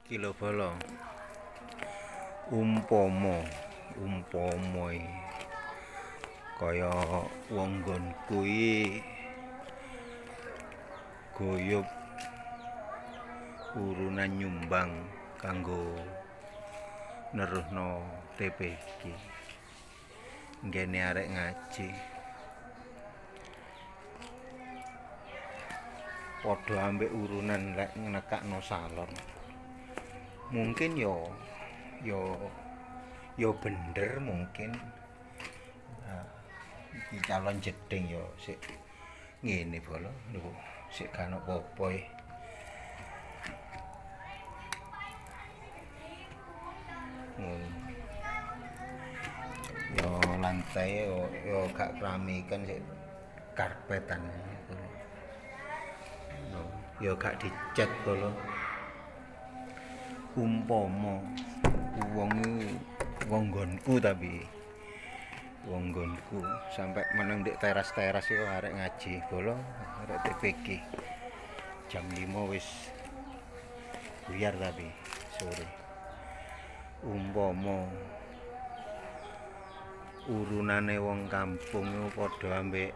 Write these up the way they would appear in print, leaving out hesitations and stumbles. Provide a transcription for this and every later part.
Kilo bolo umpama kaya wong nggonku iki guyub urunan nyumbang kanggo neruhno TPQ nggene arek ngaji padha ambek urunan lek nekakno salon mungkin yo bener mungkin iki calon jeding yo sik ngene bolo lho sik kan apa-apa yo lantai yo gak keramikan sik karpetan yo gak dicat bolo umpama wong nggonku tapi wong nggonku sampai meneng di teras-teras yo arek ngaji bolo arek TPQ jam 5 wis buyar tapi sore umpama urunane wong kampung yo padha ambek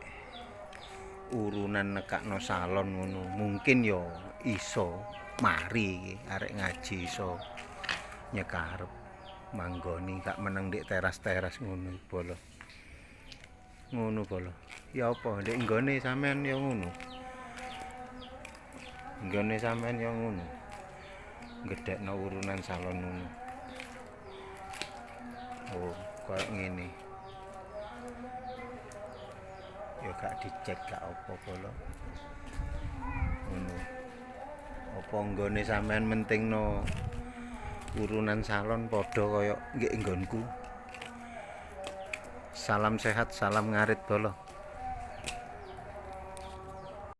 urunan nekakno salon ngono mungkin yo iso mari arek ngaji iso nyekarep manggoni gak meneng di teras-teras ngono bolo ya apa ndek nggone sampean ya ngono nggone sampean ya ngono gedekno urunan salon ngono oh koyo ngene ya gak dicek gak apa bolo ngono apa nggone sampean mentingno urunan salon padha kaya nggih nggonku. Salam sehat, salam ngarit bolo.